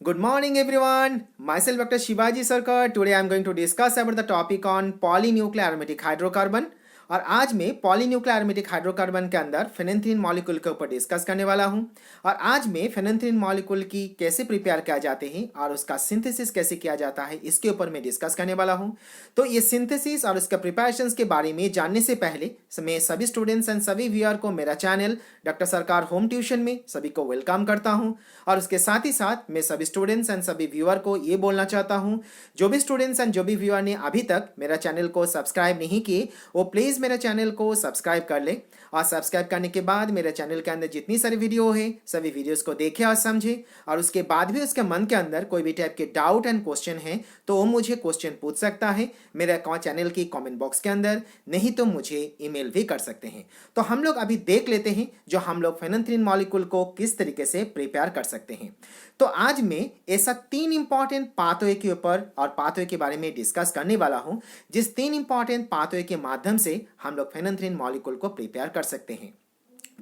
Good morning, everyone. Myself, Dr. Shivaji Sarkar. Today, I am going to discuss about the topic on polynuclear aromatic hydrocarbon. और आज मैं polynuclear aromatic hydrocarbon के अंदर phenanthrene molecule के ऊपर discuss करने वाला हूं। और आज मैं फेनेंथ्रीन मॉलिक्यूल की कैसे प्रिपेयर किया जाते हैं और उसका सिंथेसिस कैसे किया जाता है इसके ऊपर मैं डिस्कस करने वाला हूं। तो ये सिंथेसिस और उसका प्रिपरेशंस के बारे में जानने से पहले मैं सभी स्टूडेंट्स एंड सभी व्यूअर को मेरा चैनल डॉक्टर सरकार होम ट्यूशन में सभी को वेलकम करता हूं। और उसके साथ ही साथ मैं सभी स्टूडेंट्स एंड सभी व्यूअर को ये बोलना चाहता हूं, जो भी स्टूडेंट्स एंड जो भी व्यूअर ने अभी तक मेरा चैनल को सब्सक्राइब नहीं किए वो प्लीज़ मेरे चैनल को सब्सक्राइब कर ले। और सब्सक्राइब करने के बाद मेरे चैनल के अंदर जितनी सारी वीडियो है सभी वीडियोस को देखे और समझे। और उसके बाद भी उसके मन के अंदर कोई भी टाइप के डाउट एंड क्वेश्चन है तो वो मुझे क्वेश्चन पूछ सकता है मेरे चैनल की कमेंट बॉक्स के अंदर, नहीं तो मुझे ईमेल भी कर सकते हैं। तो हम लोग अभी देख लेते हैं जो हम लोग फेनेंथ्रीन मॉलिक्यूल को किस तरीके से प्रिपेयर कर सकते हैं। तो आज मैं ऐसा 3 इंपॉर्टेंट पाथवे के ऊपर और पाथवे के बारे में डिस्कस करने वाला हूं, जिस 3 इंपॉर्टेंट पाथवे के माध्यम से हम लोग फेनेंथ्रीन मॉलिक्यूल को प्रिपेयर कर सकते हैं।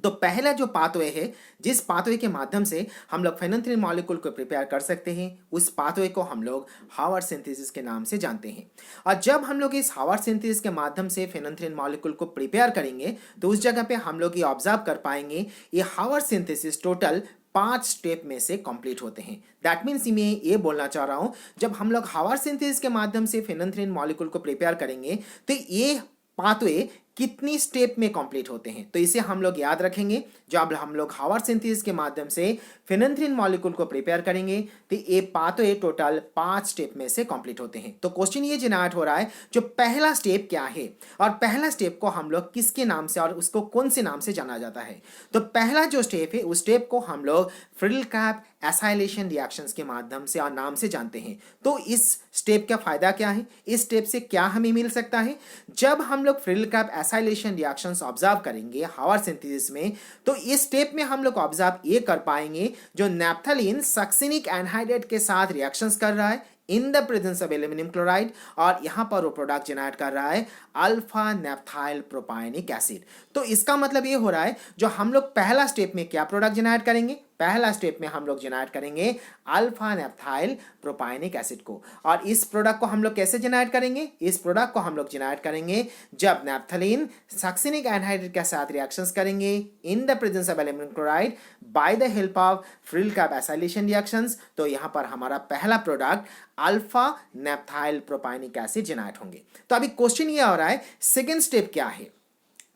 तो पहला जो पाथवे है, जिस पाथवे के माध्यम से हम लोग फेनेंथ्रीन मॉलिक्यूल को प्रिपेयर कर सकते हैं, उस पाथवे को हम लोग हावर्ड सिंथेसिस के नाम से जानते हैं। और जब हम लोग इस हावर्ड सिंथेसिस के माध्यम से फेनेंथ्रीन मॉलिक्यूल को प्रिपेयर करेंगे तो उस जगह पे हम लोग ये ऑब्जर्व कर पाएंगे ये हावर्ड सिंथेसिस टोटल 5 स्टेप में से कंप्लीट होते हैं। दैट मीन्स मैं ये बोलना चाह रहा हूं, जब हम लोग हावर्ड सिंथेसिस के माध्यम से फेनेंथ्रीन मॉलिक्यूल को प्रिपेयर करेंगे तो ये पाथवे कितनी स्टेप में कंप्लीट होते हैं, तो इसे हम लोग याद रखेंगे। जब हम लोग हावर्ड सिंथेसिस के माध्यम से फेनेंथ्रीन मॉलिक्यूल को प्रिपेयर करेंगे तो ये पाथवे टोटल 5 स्टेप में से कंप्लीट होते हैं। तो क्वेश्चन ये जनरेट हो रहा है जो पहला स्टेप क्या है और पहला स्टेप को हम लोग किसके नाम से और उसको कौन से नाम से जाना जाता है। तो पहला जो स्टेप है उस स्टेप को हम लोग फ्रिडल-कैप एसाइलेशन रिएक्शंस के माध्यम से और नाम से जानते हैं। तो इस स्टेप का फायदा क्या है, इस स्टेप से क्या हमें मिल सकता है। जब हम लोग फ्रिडल-कैप एसाइलेशन रिएक्शंस ऑब्जर्व करेंगे हावर्ड सिंथेसिस में, तो इस स्टेप में हम लोग ऑब्जर्व ये कर पाएंगे जो नैप्थलीन सक्सिनिक एनहाइड्राइड के साथ रिएक्शंस कर रहा है इन the presence of aluminium chloride, और यहां पर वो प्रोडक्ट जनरेट कर रहा है अल्फा नैप्थाइल प्रोपायनिक एसिड। तो इसका मतलब ये हो रहा है जो हम लोग पहला स्टेप में क्या प्रोडक्ट जनरेट करेंगे, पहला स्टेप में हम लोग जनरेट करेंगे अल्फा नैप्थाइल प्रोपायनिक एसिड को। और इस प्रोडक्ट को हम लोग कैसे जनरेट करेंगे, इस प्रोडक्ट को हम लोग जनरेट करेंगे जब नैप्थलीन सक्सिनिक एनहाइड्राइड के साथ रिएक्शंस करेंगे in the presence of aluminium chloride by the help of Friedel Crafts acylation reactions. तो यहां पर हमारा पहला product alpha naphthyl propionic acid generate होंगे। तो अभी क्वेश्चन ये हो रहा है सेकेंड स्टेप क्या है।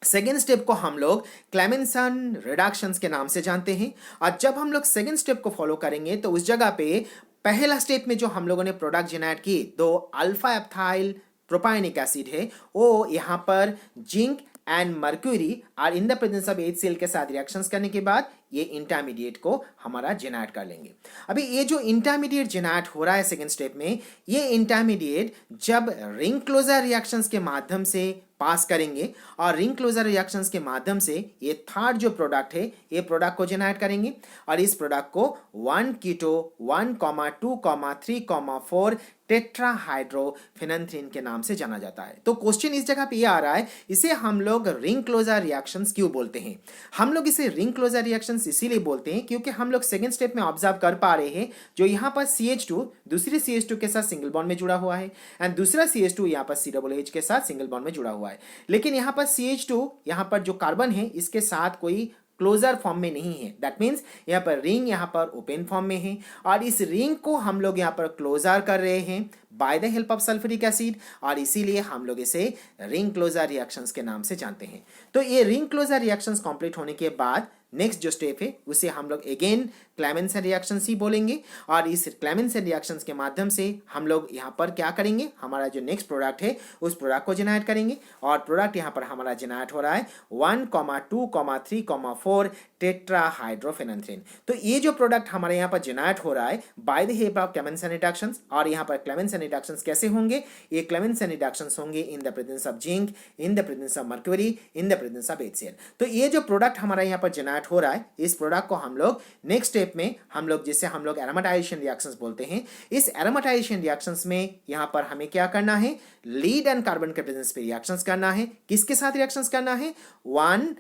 सेकेंड स्टेप को हम लोग क्लेमेंसन रिडक्शंस के नाम से जानते हैं। और जब हम लोग सेकेंड स्टेप को फॉलो करेंगे तो उस जगह पे पहला स्टेप में जो हम लोगों ने प्रोडक्ट जनरेट की तो अल्फा एप्थाइल प्रोपायनिक एसिड है, वो यहाँ पर जिंक एंड मर्क्यूरी और इन द प्रेजेंस ऑफ HCl के साथ रिएक्शंस करने के बाद ये इंटरमीडिएट को हमारा जेनरेट कर लेंगे। अभी ये जो इंटरमीडिएट जेनरेट हो रहा है सेकेंड स्टेप में, ये इंटरमीडिएट जब रिंग क्लोजर रिएक्शंस के माध्यम से पास करेंगे और रिंग क्लोजर रिएक्शंस के माध्यम से ये थर्ड जो प्रोडक्ट है ये प्रोडक्ट को जेनरेट करेंगे। और इस प्रोडक्ट को 1 कीटो 1,2,3,4 टेट्राहाइड्रोफेनेंथ्रीन के नाम से जाना जाता है। तो क्वेश्चन इस जगह पे ये आ रहा है, इसे हम लोग रिंग क्लोजर रिएक्शंस क्यों बोलते हैं। हम लोग इसे रिंग क्लोजर रिएक्शंस इसीलिए बोलते हैं क्योंकि हम लोग सेकंड स्टेप में ऑब्जर्व कर पा रहे हैं जो यहाँ पर CH2 दूसरी CH2 के साथ सिंगल बॉन्ड में जुड़ा हुआ है एंड दूसरा CH2 यहाँ पर COOH के साथ सिंगल बॉन्ड में जुड़ा हुआ है। लेकिन यहाँ पर CH2 यहाँ पर जो कार्बन है इसके साथ कोई क्लोजर फॉर्म में नहीं है। दैट मीन्स यहाँ पर रिंग यहाँ पर ओपन फॉर्म में है और इस रिंग को हम लोग यहाँ पर क्लोजर कर रहे हैं bye the help of sulphuric acid, और इसीलिए हम लोग इसे रिंग क्लोजर रिएक्शंस के नाम से जानते हैं। तो ये रिंग क्लोजर रिएक्शंस कंप्लीट होने के बाद नेक्स्ट जो स्टेप है उसे हम लोग अगेन क्लेमेंसन रिएक्शंस ही बोलेंगे। और इस क्लेमेंसन रिएक्शंस के माध्यम से हम लोग यहाँ पर क्या करेंगे, हमारा जो नेक्स्ट प्रोडक्ट है उस प्रोडक्ट को जनरेट करेंगे। और प्रोडक्ट यहाँ पर हमारा जनरेट हो रहा है 1,2,3,4 टेट्राहाइड्रोफेनेंथ्रीन। तो ये जो प्रोडक्ट हमारे यहाँ पर जनरेट हो रहा है bye the help of Clemmensen reductions. और यहाँ पर क्लेमेंसन रिडक्शंस कैसे होंगे, ये क्लेमेंसन रिडक्शंस होंगे in the presence of zinc, in the presence of mercury, in the presence of HCl। तो ये जो प्रोडक्ट हमारा यहाँ पर जनरेट हो रहा है इस प्रोडक्ट को हम लोग नेक्स्ट स्टेप में हम लोग जिसे हम लोग एरोमेटाइजेशन रिएक्शंस बोलते हैं, इस एरोमेटाइजेशन रिएक्शंस में यहाँ पर हमें क्या करना है, लीड एंड कार्बन के प्रेजेंस पे रिएक्शंस करना है। किसके साथ रिएक्शंस करना है, 1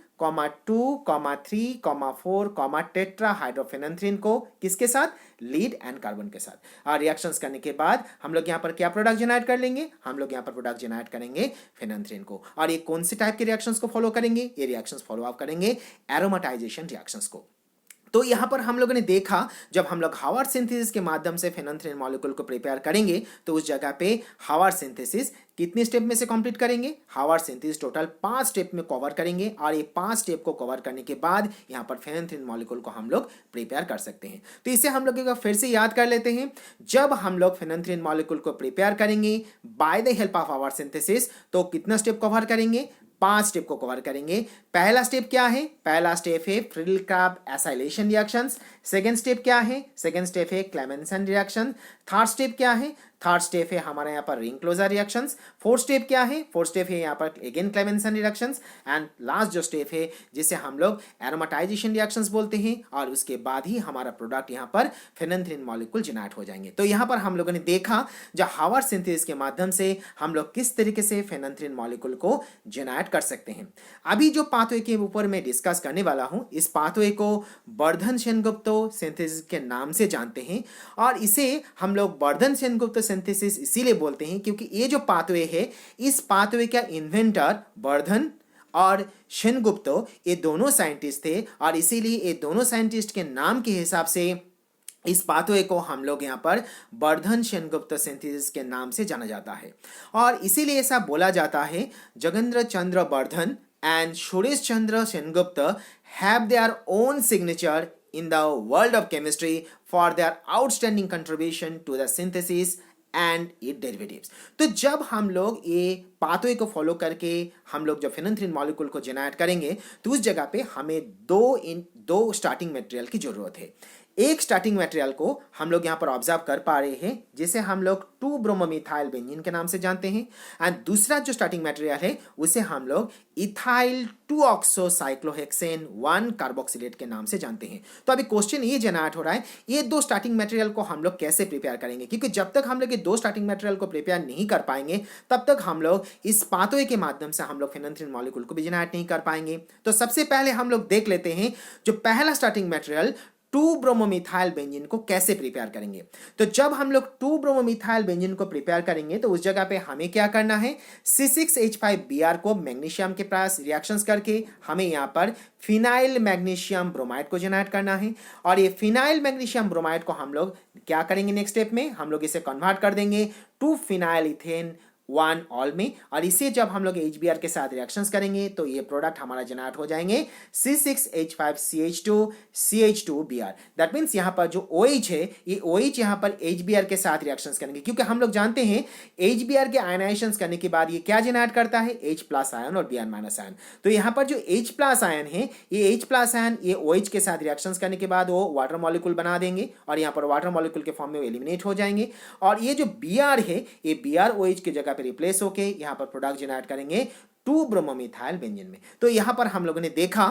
2,3,4, टेट्रा हाइड्रोफेनेंथ्रीन को किसके साथ, लीड एंड कार्बन के साथ। और रिएक्शंस करने के बाद हम लोग यहाँ पर क्या प्रोडक्ट जनरेट कर लेंगे, हम लोग यहाँ पर प्रोडक्ट जनरेट करेंगे फेनेंथ्रीन को। और ये कौन से टाइप के रिएक्शंस को फॉलो करेंगे, ये रिएक्शंस फॉलो अप करेंगे एरोमेटाइजेशन रिएक्शंस को। तो यहाँ पर हम लोगों ने देखा जब हम लोग हावर्ड सिंथेसिस के माध्यम से फेनेंथ्रीन मॉलिक्यूल को प्रिपेयर करेंगे तो उस जगह पे हावर्ड सिंथेसिस कितने स्टेप में से कंप्लीट करेंगे, हावर्ड सिंथेसिस टोटल 5 स्टेप में कवर करेंगे। और ये 5 स्टेप को कवर करने के बाद यहाँ पर फेनेंथ्रीन मॉलिक्यूल को हम लोग प्रिपेयर कर सकते हैं। तो इसे हम लोग एक बार फिर से याद कर लेते हैं। जब हम लोग फेनेंथ्रीन मॉलिक्यूल को प्रिपेयर करेंगे by the help of Haworth synthesis तो कितना स्टेप कवर करेंगे, 5 स्टेप को कवर करेंगे। पहला स्टेप क्या है, पहला स्टेप है Friedel Crafts acylation reactions. Second step क्या है, सेकंड स्टेप है क्लेमेंसन रिएक्शन। थर्ड स्टेप क्या है, थर्ड स्टेप है हमारे यहाँ पर ring closure reactions. Fourth step क्या है, फोर्थ स्टेप है यहाँ पर again Clemmensen reactions. And last जो स्टेप है जिसे हम लोग एरोमेटाइजेशन रिएक्शंस बोलते हैं, और उसके बाद ही हमारा प्रोडक्ट यहाँ पर फेनेंथ्रीन मॉलिक्यूल जनरेट हो जाएंगे। तो यहाँ पर हम लोगों ने देखा जो हावर्ड सिंथेसिस के माध्यम से हम लोग किस तरीके से फेनेंथ्रीन मॉलिक्यूल को जनरेट कर सकते हैं। अभी जो पाथवे के ऊपर मैं डिस्कस करने वाला हूँ, इस पाथवे को बर्धन सेनगुप्ता सिंथेसिस के नाम से जानते हैं। और इसे हम लोग बर्धन सेनगुप्ता सिंथेसिस इसीलिए बोलते हैं क्योंकि ये जो पाथवे है, इस पाथवे का इन्वेंटर बर्धन और सेनगुप्ता ये दोनों साइंटिस्ट थे, और इसीलिए ये दोनों साइंटिस्ट के नाम के हिसाब से इस पाथवे को हम लोग यहाँ पर बर्धन सेनगुप्ता सिंथेसिस के नाम से जाना जाता है। और इसीलिए ऐसा बोला जाता है Jagendra Chandra Bardhan and Suresh Chandra Sengupta have their own signature in the world of chemistry for their outstanding contribution to the synthesis and its derivatives। तो जब हम लोग ये पाथवे को फॉलो करके हम लोग जब फेनेंथ्रीन मॉलिक्यूल को जनरेट करेंगे तो उस जगह पे हमें दो स्टार्टिंग मटेरियल की जरूरत है। एक स्टार्टिंग मटेरियल को हम लोग यहाँ पर ऑब्जर्व कर पा रहे हैं जिसे हम लोग 2-ब्रोमोमिथाइल बेंजीन के नाम से जानते हैं। एंड दूसरा जो स्टार्टिंग मटेरियल है उसे हम लोग इथाइल 2-ऑक्सोसाइक्लोहेक्सेन 1 कार्बोक्सिलेट के नाम से जानते हैं। तो अभी क्वेश्चन ये जनरेट हो रहा है, ये दो स्टार्टिंग मटेरियल को हम लोग कैसे प्रिपेयर करेंगे, क्योंकि जब तक हम लोग ये दो स्टार्टिंग मटेरियल को प्रिपेयर नहीं कर पाएंगे तब तक हम लोग इस पाथवे के माध्यम से हम लोग फेनेंथ्रीन मॉलिक्यूल को भी जनरेट नहीं कर पाएंगे। तो सबसे पहले हम लोग देख लेते हैं जो पहला स्टार्टिंग मटेरियल 2-ब्रोमोमिथाइल बेंजीन को कैसे प्रिपेयर करेंगे। तो जब हम लोग 2-ब्रोमोमिथाइल बेंजीन को प्रिपेयर करेंगे तो उस जगह पे हमें क्या करना है, C6H5Br को मैग्नीशियम के पास रिएक्शंस करके हमें यहाँ पर फिनाइल मैग्नीशियम ब्रोमाइड को जनरेट करना है। और ये फिनाइल मैग्नीशियम ब्रोमाइड को हम लोग क्या करेंगे, नेक्स्ट स्टेप में हम लोग इसे कन्वर्ट कर देंगे टू फिनाइल इथेन 1 ऑल में। और इसे जब हम लोग HBr के साथ रिएक्शंस करेंगे तो ये प्रोडक्ट हमारा जनरेट हो जाएंगे C6H5CH2CH2Br। दैट मीन्स यहाँ पर जो OH है ये OH यहाँ पर HBr के साथ रिएक्शंस करेंगे, क्योंकि हम लोग जानते हैं HBr के आयनाइजेशंस करने के बाद ये क्या जनरेट करता है, H+ आयन और Br- आयन। तो यहाँ पर जो H+ आयन है ये H+ आयन ये OH के साथ रिएक्शंस करने के बाद वो वाटर मॉलिक्यूल बना देंगे और यहाँ पर वाटर मॉलिक्यूल के फॉर्म में एलिमिनेट हो जाएंगे। और ये जो Br है ये Br OH की जगह रिप्लेस होके यहां पर प्रोडक्ट जनरेट करेंगे 2-ब्रोमोमिथाइल बेंजीन में। तो यहां पर हम लोगों ने देखा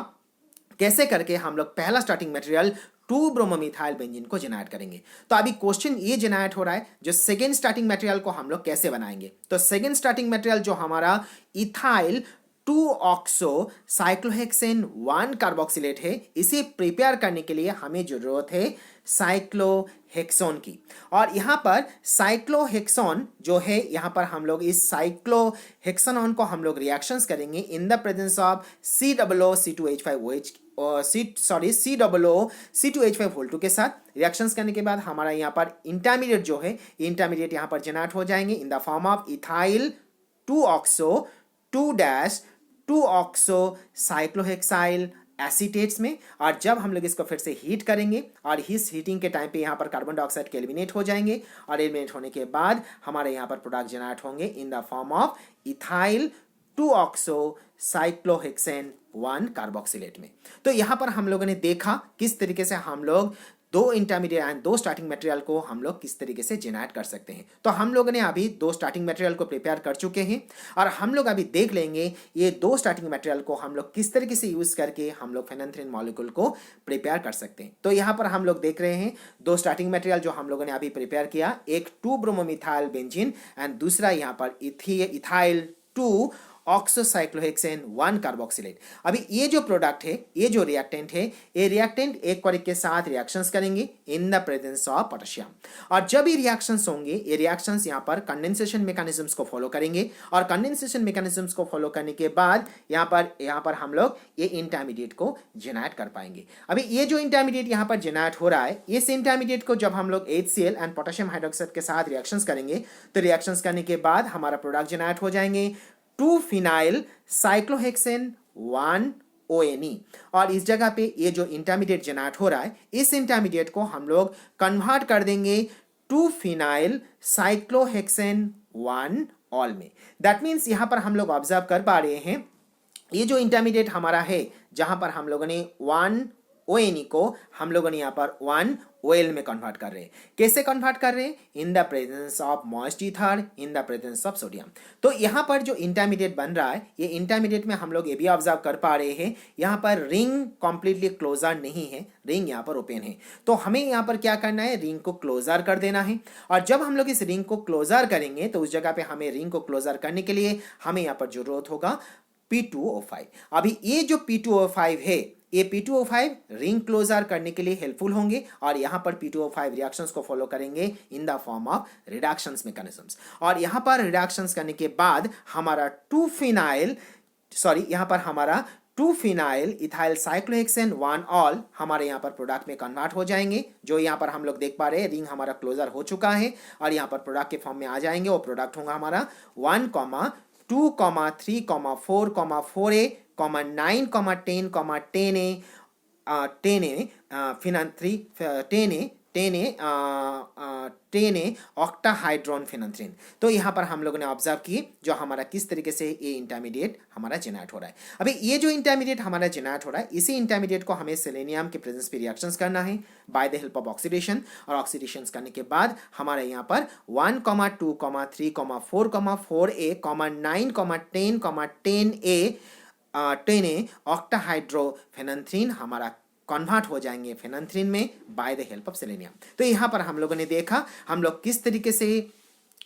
कैसे करके हम लोग पहला स्टार्टिंग मटेरियल 2-ब्रोमोमिथाइल बेंजीन को जनरेट करेंगे। तो अभी क्वेश्चन ये जनरेट हो रहा है जो सेकेंड स्टार्टिंग मटेरियल को हम लोग कैसे बनाएंगे। तो सेकेंड स्टार्टिंग मटेरियल जो हमारा इथाइल 2-ऑक्सोसाइक्लोहेक्सेन 1 कार्बोक्सिलेट है, इसे प्रिपेयर करने के लिए हमें जरूरत है साइक्लोहेक्सोन की। और यहाँ पर साइक्लोहेक्सोन जो है यहाँ पर हम लोग इस साइक्लोहेक्सोन को हम लोग रिएक्शंस करेंगे in the presence of COO-C2H5OH COO-C2H5 के साथ रिएक्शंस करने के बाद हमारा यहाँ पर इंटरमीडिएट जो है इंटरमीडिएट यहाँ पर जनरेट हो जाएंगे in the form of ethyl two oxocyclohexyl acetates में। और जब हम लोग इसको फिर से हीट करेंगे और इस हीटिंग के टाइम पे यहाँ पर कार्बन डाइऑक्साइड के एलिमिनेट हो जाएंगे और एलिमिनेट होने के बाद हमारे यहाँ पर प्रोडक्ट जनरेट होंगे in the form of ethyl two oxocyclohexane 1 carboxylate में। तो यहाँ पर हम लोगों ने देखा किस तरीके से हम लोग दो इंटरमीडिएट एंड दो स्टार्टिंग मटेरियल को हम लोग किस तरीके से जनरेट कर सकते हैं। तो हम लोगों ने अभी दो स्टार्टिंग मटेरियल को प्रिपेयर कर चुके हैं और हम लोग अभी देख लेंगे ये दो स्टार्टिंग मटेरियल को हम लोग किस तरीके से यूज करके हम लोग फेनेंथ्रीन मॉलिक्यूल को प्रिपेयर कर सकते हैं। तो यहाँ पर हम लोग देख रहे हैं दो स्टार्टिंग मटेरियल जो हम लोगों ने अभी प्रिपेयर किया, एक 2-ब्रोमोमिथाइल बेंजीन एंड दूसरा यहाँ पर इथाइल 2 ऑक्सोसाइक्लोहेक्सेन 1 कार्बोक्सिलेट। अभी ये जो प्रोडक्ट है, ये जो रिएक्टेंट है, ये रिएक्टेंट एक और एक के साथ रिएक्शंस करेंगे in the presence of potassium. और जब ये रिएक्शंस होंगे, ये रिएक्शंस यहाँ पर कंडेंसेशन मैकेनिज्म्स को फॉलो करेंगे और कंडेंसेशन मैकेनिज्म्स को फॉलो करने के बाद यहाँ पर हम लोग ये इंटरमीडिएट को जेनरेट कर पाएंगे। अभी ये जो इंटरमीडिएट यहाँ पर जेनरेट हो रहा है, इस इंटरमीडिएट को जब हम लोग HCl एंड पोटेशियम हाइड्रोक्साइड के साथ रिएक्शंस करेंगे तो रिएक्शंस करने के बाद हमारा प्रोडक्ट जेनरेट हो जाएंगे 2-phenyl साइक्लोहेक्सेन 1 ONE। और इस जगह पे ये जो इंटरमीडिएट जेनरेट हो रहा है, इस इंटरमीडिएट को हम लोग कन्वर्ट कर देंगे 2-phenyl साइक्लोहेक्सेन 1 ऑल में। दैट मीन्स यहाँ पर हम लोग ऑब्जर्व कर पा रहे हैं, ये जो इंटरमीडिएट हमारा है, जहां पर हम लोगों ने 1 ONE को हम लोगों ने यहाँ पर 1 OL में कन्वर्ट कर रहे हैं। कैसे कन्वर्ट कर रहे हैं? इन the presence of moist ether, in the presence of sodium. तो यहाँ पर जो इंटरमीडिएट बन रहा है, ये इंटरमीडिएट में हम लोग ये भी ऑब्जर्व कर पा रहे हैं, यहाँ पर रिंग कंप्लीटली क्लोजर नहीं है, रिंग यहाँ पर ओपन है। तो हमें यहाँ पर क्या करना है? रिंग को क्लोजर कर देना है। और जब हम लोग इस रिंग को क्लोजर करेंगे तो उस जगह पे हमें रिंग को क्लोजर करने के लिए हमें यहाँ पर जरूरत होगा P2O5। अभी ये जो P2O5 है, ये P2O5 रिंग क्लोजर करने के लिए हेल्पफुल होंगे और यहाँ पर P2O5 रिएक्शंस को फॉलो करेंगे in the form of reductions mechanisms. और यहाँ पर रिडक्शंस करने के बाद हमारा 2-phenyl इथाइल साइक्लोहेक्सेन 1 ऑल हमारे यहाँ पर प्रोडक्ट में कन्वर्ट हो जाएंगे। जो यहाँ पर हम लोग देख पा रहे हैं, रिंग हमारा क्लोजर हो चुका है और यहाँ पर प्रोडक्ट के फॉर्म में आ जाएंगे। और प्रोडक्ट होगा हमारा 1, 2, 3, 4, 4A, 9, 10, 10A ऑक्टाहाइड्रोन फिनंथ्रीन। तो यहाँ पर हम लोगों ने ऑब्जर्व किए जो हमारा किस तरीके से ये इंटरमीडिएट हमारा जेनरेट हो रहा है। अभी ये जो इंटरमीडिएट हमारा जेनरेट हो रहा है, इसी इंटरमीडिएट को हमें सेलेनियम के प्रेजेंस पे रिएक्शंस करना है bye the help of oxidation. और ऑक्सीडेशन करने के बाद हमारे यहाँ पर 1, 2, 3, 4, 4A, 9, 10, 10A ऑक्टाहाइड्रोफेनंथ्रीन हमारा कन्वर्ट हो जाएंगे फेनंथ्रीन में bye the help of selenium. तो यहाँ पर हम लोगों ने देखा हम लोग किस तरीके से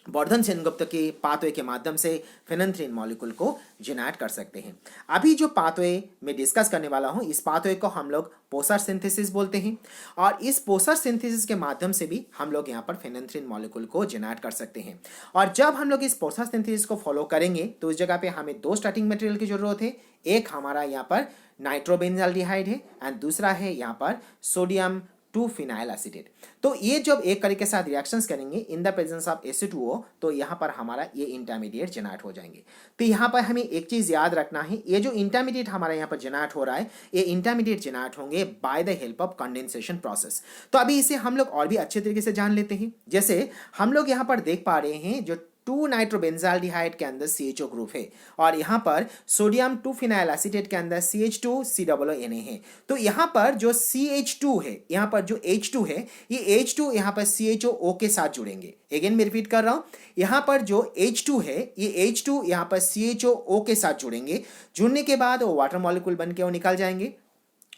वर्धन सेनगुप्त के पाथवे के माध्यम से फेनंथ्रीन मॉलिक्यूल को जेनरेट कर सकते हैं। अभी जो पाथवे में डिस्कस करने वाला हूँ, इस पाथवे को हम लोग पोसर सिंथेसिस बोलते हैं। और इस पोसर सिंथेसिस के माध्यम से भी हम लोग यहाँ पर फेनंथ्रीन मॉलिक्यूल को जेनरेट कर सकते हैं। और जब हम लोग इस पोसर सिंथेसिस को फॉलो करेंगे तो उस जगह पे हमें 2 स्टार्टिंग मटेरियल की जरूरत है। एक हमारा यहाँ पर नाइट्रोबेंजाल्डिहाइड है एंड दूसरा है यहाँ पर सोडियम 2-phenyl एसिटेट। तो ये जब एक करके के साथ रिएक्शंस करेंगे in the presence of Ac2O, तो यहाँ पर हमारा ये इंटरमीडिएट जेनरेट हो जाएंगे। तो यहाँ पर हमें एक चीज याद रखना है, ये जो इंटरमीडिएट हमारा यहाँ पर जेनरेट हो रहा है, ये इंटरमीडिएट जेनरेट होंगे bye the help of condensation process. तो अभी इसे हम लोग और भी अच्छे तरीके से जान लेते हैं। जैसे हम लोग यहाँ पर देख पा रहे हैं जो 2 नाइट्रोबेंजाल्डिहाइड के अंदर CHO ग्रुप है और यहाँ पर सोडियम 2-phenyl एसिटेट के अंदर CH2COONA है। तो यहाँ पर जो CH2 है, यहाँ पर जो H2 है, ये H2 यहाँ पर CHO के साथ जुड़ेंगे। अगेन मैं रिपीट कर रहा हूँ, यहाँ पर जो H2 है, ये H2 यहाँ पर CHO के साथ जुड़ेंगे। जुड़ने के बाद वो वाटर मॉलिक्यूल बन के वो निकल जाएंगे।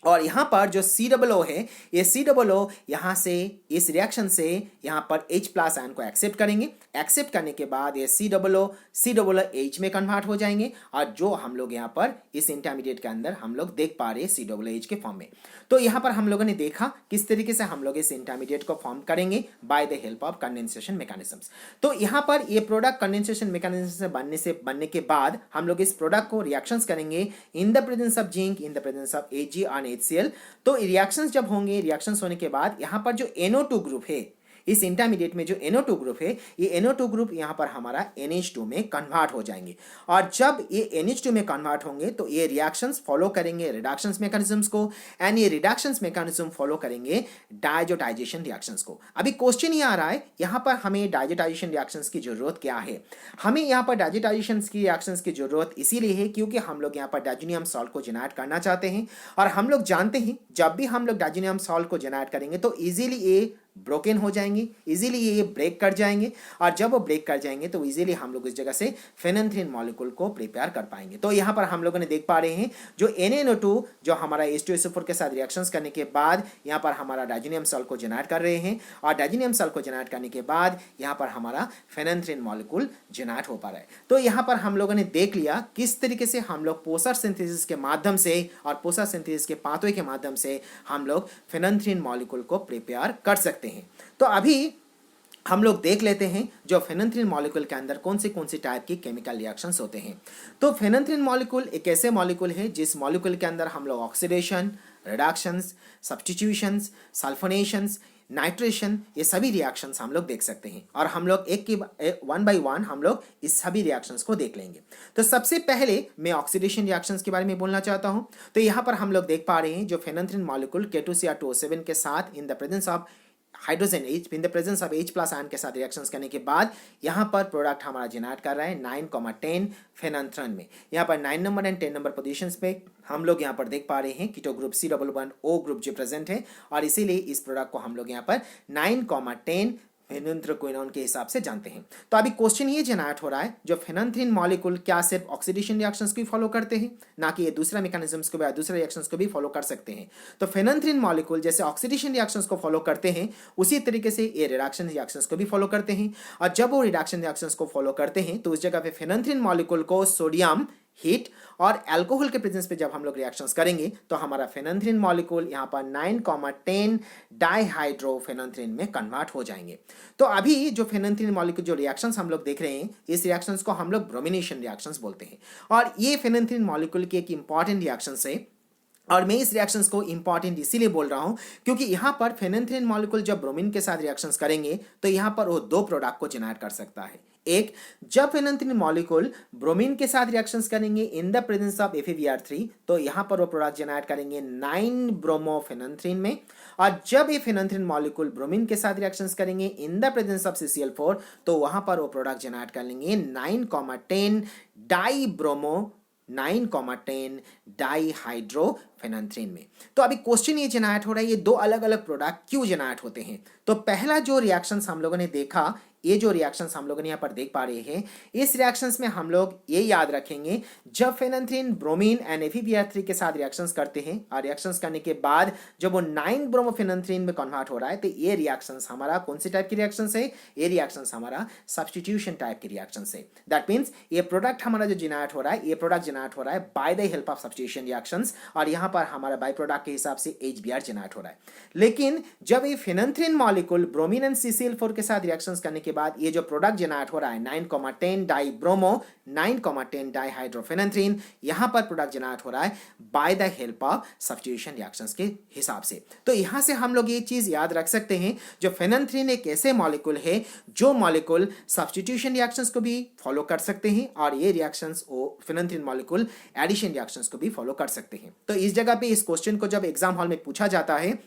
और यहाँ पर जो COO है, ये COO यहाँ से इस रिएक्शन से यहाँ पर H+ आयन को एक्सेप्ट करेंगे। एक्सेप्ट करने के बाद ये COOH में कन्वर्ट हो जाएंगे और जो हम लोग यहाँ पर इस इंटरमीडिएट के अंदर हम लोग देख पा रहे हैं COOH के फॉर्म में। तो यहाँ पर हम लोगों ने देखा किस तरीके से हम लोग इस इंटरमीडिएट को फॉर्म करेंगे by the help of condensation mechanisms. तो यहाँ पर ये प्रोडक्ट कंडेंसेशन मैकेनिज्म से बनने के बाद हम लोग इस प्रोडक्ट को रिएक्शंस करेंगे in the presence of zinc, in the presence of Ag और HCl। तो रिएक्शंस जब होंगे, रिएक्शंस होने के बाद यहाँ पर जो NO2 ग्रुप है, इस इंटरमीडिएट में जो NO2 ग्रुप है, ये NO2 ग्रुप यहाँ पर हमारा NH2 में कन्वर्ट हो जाएंगे। और जब ये NH2 में कन्वर्ट होंगे तो ये रिएक्शंस फॉलो करेंगे रिडक्शंस मैकेनिज्म्स को एंड ये रिडक्शंस मैकेनिज्म फॉलो करेंगे डायजोटाइजेशन रिएक्शंस को। अभी क्वेश्चन ये आ रहा है, यहाँ पर हमें डायजोटाइजेशन रिएक्शंस की जरूरत क्या है? हमें यहाँ पर डायजोटाइजेशन की रिएक्शंस की जरूरत इसीलिए है क्योंकि हम लोग यहाँ पर डायजोनियम सॉल्ट को जेनरेट करना चाहते हैं। और हम लोग जानते हैं जब भी हम लोग डायजोनियम सॉल्ट को जेनरेट करेंगे तो इजीली ये ब्रोकन हो जाएंगे, इजीली ये ब्रेक कर जाएंगे, और जब वो ब्रेक कर जाएंगे तो इजीली हम लोग इस जगह से फेनेंथ्रीन मॉलिक्यूल को प्रिपेयर कर पाएंगे। तो यहाँ पर हम लोगों ने देख पा रहे हैं जो NaNO2 जो हमारा H2SO4 के साथ रिएक्शंस करने के बाद यहाँ पर हमारा डायज़ोनियम सॉल्ट को जनरेट कर रहे हैं, और डायज़ोनियम सॉल्ट को जनरेट करने के बाद यहाँ पर हमारा फेनेंथ्रीन मॉलिक्यूल जनरेट हो पा रहा है। तो यहाँ पर हम लोगों ने देख लिया किस तरीके से हम लोग पोसर सिंथेसिस के माध्यम से और पोसर सिंथेसिस के पाथवे के माध्यम से हम लोग फेनेंथ्रीन मॉलिक्यूल को प्रिपेयर कर सकते हैं। तो अभी हम लोग देख लेते हैं जो फेनेंथ्रीन मॉलिक्यूल के अंदर कौन सी टाइप की केमिकल रिएक्शंस होते हैं। तो फेनेंथ्रीन मॉलिक्यूल एक ऐसे मॉलिक्यूल है जिस मॉलिक्यूल के अंदर हम लोग ऑक्सीडेशन, रिडक्शंस, सब्स्टिट्यूशंस, सल्फोनेशंस, नाइट्रेशन, ये सभी रिएक्शंस हम लोग देख सकते हैं, और हम लोग वन बाय वन हम लोग इस सभी रिएक्शंस को देख लेंगे। तो सबसे पहले मैं ऑक्सीडेशन रिएक्शंस के बारे में बोलना चाहता हूं। तो यहाँ पर हम लोग देख पा रहे हैं जो फेनेंथ्रीन मॉलिक्यूल K2Cr2O7 के साथ इन the presence of hydrogen H, in the presence of H+ ion के साथ रिएक्शंस करने के बाद यहाँ पर प्रोडक्ट हमारा जनरेट कर रहा है 9,10 फेनेंथ्रीन में। यहाँ पर 9 नंबर एंड 10 नंबर पोजीशंस पे हम लोग यहाँ पर देख पा रहे हैं कीटो ग्रुप C11O ग्रुप जो प्रेजेंट है, और इसीलिए इस प्रोडक्ट को हम लोग यहाँ पर 9,10 फेनेंथ्रोक्विनोन के हिसाब से जानते हैं। तो अभी क्वेश्चन ये जनरेट हो रहा है जो फेनेंथ्रीन मॉलिक्यूल क्या सिर्फ ऑक्सीडेशन रिएक्शंस को फॉलो करते हैं, ना कि ये दूसरा मैकेनिज्म्स को भी दूसरे रिएक्शंस को भी फॉलो कर सकते हैं। तो फेनेंथ्रीन मॉलिक्यूल जैसे ऑक्सीडेशन रिएक्शंस को फॉलो करते हैं उसी तरीके से ये रिडक्शन रिएक्शंस को भी फॉलो करते हैं, और जब वो रिडक्शन रिएक्शंस को फॉलो करते हैं तो उस जगह पे फेनेंथ्रीन मॉलिक्यूल को सोडियम, हीट और अल्कोहल के प्रेजेंस पे जब हम लोग रिएक्शंस करेंगे तो हमारा फेनेंथ्रीन मॉलिक्यूल यहाँ पर 9,10 डाइहाइड्रोफेनेंथ्रीन में कन्वर्ट हो जाएंगे। तो अभी जो फेनेंथ्रीन मॉलिक्यूल जो रिएक्शंस हम लोग देख रहे हैं इस रिएक्शंस को हम लोग ब्रोमिनेशन रिएक्शंस बोलते हैं, और ये फेनेंथ्रीन मॉलिक्यूल की एक इंपॉर्टेंट रिएक्शंस है। और मैं इस रिएक्शंस को इंपॉर्टेंट इसीलिए बोल रहा हूं क्योंकि यहां पर फेनेंथ्रीन मॉलिक्यूल जब ब्रोमीन के साथ रिएक्शंस करेंगे तो यहां पर वो दो प्रोडक्ट को जनरेट कर सकता है। एक, जब फेनेंथ्रीन मॉलिक्यूल ब्रोमीन के साथ रिएक्शंस करेंगे in the presence of FeVr3 तो यहां पर वो प्रोडक्ट जनरेट करेंगे 9 ब्रोमोफेनेंथ्रीन में, और जब ये फेनेंथ्रीन मॉलिक्यूल ब्रोमीन के साथ रिएक्शंस करेंगे in the presence of CCl4 तो वहां पर वो प्रोडक्ट जनरेट कर लेंगे 9,10 डाइब्रोमो 9,10 डाइहाइड्रोफेनेंथ्रीन में। तो अभी क्वेश्चन ये जनरेट हो रहा है ये दो अलग अलग प्रोडक्ट क्यों जनरेट होते हैं। तो पहला जो रिएक्शंस हम लोगों ने देखा, ये जो रिएक्शंस हम लोगों ने यहाँ पर देख पा रहे हैं, इस रिएक्शंस में हम लोग ये याद रखेंगे जब फेनेंथ्रीन ब्रोमीन एंड FeVr3 के साथ रिएक्शंस करते हैं और रिएक्शंस करने के बाद जब वो 9 ब्रोमोफेनेंथ्रीन में कन्वर्ट हो रहा है तो ये रिएक्शंस हमारा कौन सी टाइप की रिएक्शंस है, ये रिएक्शंस हमारा सब्स्टिट्यूशन टाइप की रिएक्शंस है। दैट मीन्स ये प्रोडक्ट हमारा जो जनरेट हो रहा है ये प्रोडक्ट जनरेट हो रहा है bye the help of substitution reactions, और यहाँ पर हमारा बाय प्रोडक्ट के हिसाब से HBr जनरेट हो रहा है। लेकिन जब ये phenanthrene molecule bromine and CCl4 के साथ रिएक्शंस करने के बाद ये जो प्रोडक्ट जनरेट हो रहा है 9,10 डाइब्रोमो 9,10 डाइहाइड्रोफेनेंथ्रीन, यहां पर प्रोडक्ट जनरेट हो रहा है bye the help of substitution reactions के हिसाब से। तो यहां से हम लोग ये चीज याद रख सकते हैं जो फेनेंथ्रीन एक ऐसे मॉलिक्यूल है जो मॉलिक्यूल सब्स्टिट्यूशन रिएक्शंस को भी फॉलो कर सकते हैं, और ये reactions phenanthrene molecule addition reactions को भी फॉलो कर सकते हैं। तो इस जगह पे इस क्वेश्चन को जब एग्जाम हॉल में पूछा जाता है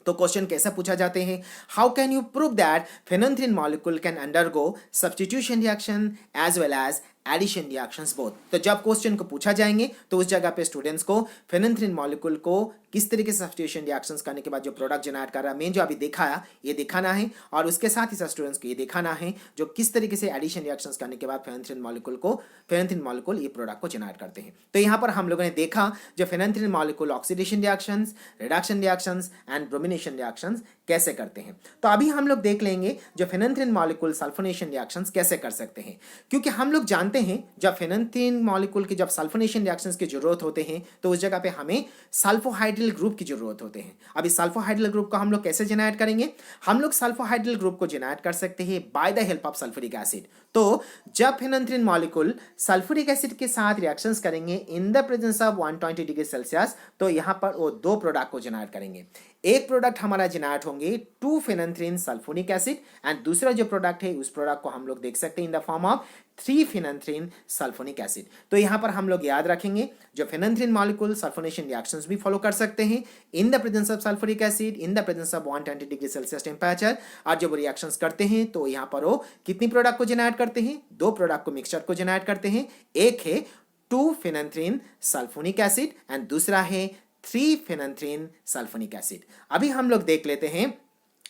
तो क्वेश्चन कैसा पूछा जाते हैं, how can you prove that phenanthrene molecule can undergo substitution reaction as well as addition reactions both. तो जब क्वेश्चन को पूछा जाएंगे तो उस जगह पे स्टूडेंट्स को फेनेंथ्रीन मॉलिक्यूल को किस तरीके से सब्स्टिट्यूशन रिएक्शंस करने के बाद जो प्रोडक्ट जनरेट कर रहा है, मैं जो अभी दिखाया ये दिखाना है, और उसके साथ ही स्टूडेंट्स को ये दिखाना है जो किस तरीके से एडिशन रिएक्शंस करने के बाद फेनेंथ्रीन मॉलिक्यूल ये प्रोडक्ट को जनरेट करते हैं। तो यहाँ पर हम लोगों ने देखा जो phenanthrene molecule oxidation reactions, reduction reactions and bromination reactions कैसे करते हैं। तो अभी हम लोग देख लेंगे जो फेनेंथ्रीन मॉलिक्यूल सल्फोनेशन रिएक्शंस कैसे कर सकते हैं, क्योंकि हम लोग जानते हैं जब फेनेंथ्रीन मॉलिक्यूल की जब सल्फोनेशन रिएक्शंस की जरूरत होते हैं तो उस जगह पे हमें सल्फोहाइड्रिल ग्रुप की जरूरत होते हैं। अभी सल्फोहाइड्रिल ग्रुप को हम लोग कैसे जनरेट करेंगे, हम लोग सल्फोहाइड्रिल ग्रुप को जनरेट कर सकते हैं bye the help of sulphuric acid. तो जब फेनेंथ्रीन मॉलिक्यूल सल्फ्यूरिक एसिड के साथ रिएक्शंस करेंगे in the presence of 120 degree Celsius तो यहां पर वो दो प्रोडक्ट को जनरेट करेंगे। एक प्रोडक्ट हमारा जनरेट होंगे 2 फेनेंथ्रीन सल्फोनिक एसिड, एंड दूसरा जो प्रोडक्ट है उस प्रोडक्ट को हम लोग देख सकते हैं इन the form of 3 phenanthrene sulphonic acid. तो यहां पर हम लोग याद रखेंगे जो फेनेंथ्रीन मॉलिक्यूल सल्फोनेशन रिएक्शंस भी फॉलो कर सकते हैं इन the presence of sulphuric acid in the presence of 120 degree Celsius temperature, और जब रिएक्शंस करते हैं तो यहां पर वो कितनी प्रोडक्ट को जनरेट करते हैं, दो प्रोडक्ट को मिक्सचर को जनरेट करते हैं। एक है 2 फेनेंथ्रीन सल्फोनिक एसिड एंड दूसरा है 3 फेनेंथ्रीन सल्फोनिक एसिड। अभी हम लोग देख लेते हैं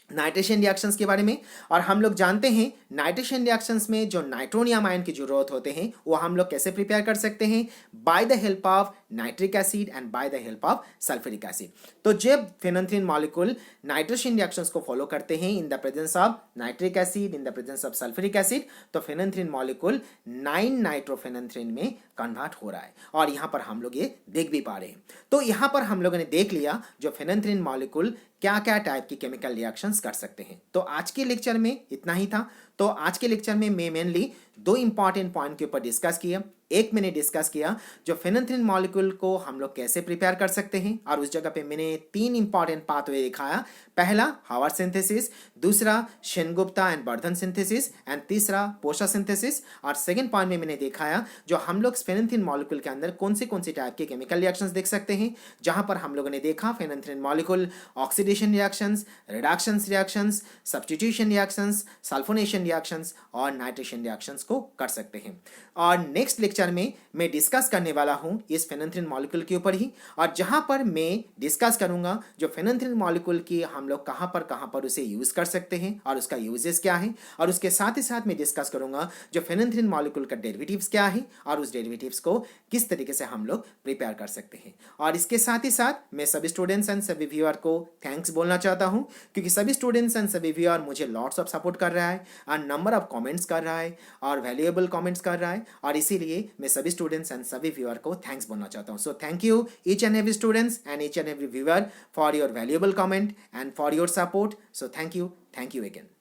नाइट्रेशन रिएक्शंस के बारे में। और हम लोग जानते हैं नाइट्रेशन रिएक्शंस में जो नाइट्रोनियम आयन की जरूरत होते हैं वो हम लोग कैसे प्रिपेयर कर सकते हैं, bye the help of nitric acid and bye the help of sulphuric acid. तो जब फेनेंथ्रीन मॉलिक्यूल नाइट्रेशन रिएक्शंस को फॉलो करते हैं इन the presence of nitric acid, in the presence of sulphuric acid, तो फेनेंथ्रीन मॉलिक्यूल 9 नाइट्रोफेनेंथ्रीन में convert हो रहा है और यहाँ पर हम लोग ये देख भी पा रहे हैं। तो यहाँ पर हम लोगों ने देख लिया जो फेनेंथ्रीन मॉलिक्यूल क्या क्या टाइप की केमिकल रिएक्शंस कर सकते हैं। तो आज के लेक्चर में इतना ही था। तो आज के लेक्चर में मैं मेनली 2 इंपॉर्टेंट पॉइंट के ऊपर डिस्कस किया। एक मैंने डिस्कस किया जो फेनेंथ्रीन मॉलिक्यूल को हम लोग कैसे प्रिपेयर कर सकते हैं और उस जगह पे मैंने 3 इंपॉर्टेंट पाथवे दिखाया। पहला हावर्ड सिंथेसिस, दूसरा Sengupta and Bardhan synthesis and तीसरा पोशा सिंथेसिस। और सेकंड पॉइंट में मैंने दिखाया जो हम लोग फेनेंथ्रीन मॉलिक्यूल के अंदर कौन से टाइप के केमिकल रिएक्शंस देख सकते हैं, जहां पर हम लोगों ने देखा phenanthrene molecule oxidation reactions, reductions reactions, substitution reactions, sulphonation reactions और नाइट्रेशन रिएक्शंस को कर सकते हैं। और नेक्स्ट लेक्चर में मैं डिस्कस करने वाला हूं इस फेनेंथ्रीन मॉलिक्यूल के ऊपर ही, और जहां पर मैं डिस्कस करूंगा जो फेनेंथ्रीन मॉलिक्यूल की हम लोग कहां पर उसे यूज कर सकते हैं और उसका यूजेस क्या है, और उसके साथ ही साथ मैं डिस्कस करूंगा जो फेनेंथ्रीन मॉलिक्यूल का डेरिवेटिव्स क्या है और उस डेरिवेटिव्स को किस तरीके से हम लोग प्रिपेयर कर सकते हैं। और इसके साथ ही साथ मैं सभी स्टूडेंट्स एंड सभी व्यूअर को थैंक्स बोलना चाहता हूं क्योंकि सभी स्टूडेंट्स एंड सभी व्यूअर मुझे लॉट्स ऑफ सपोर्ट कर रहा है और नंबर ऑफ कमेंट्स कर रहा है और वैल्यूएबल कमेंट्स कर रहा है, और इसीलिए मैं सभी स्टूडेंट्स एंड सभी व्यूअर को थैंक्स बोलना चाहता हूं। So thank you each and every students and each and every viewer for your valuable comment and for your support. So thank you again.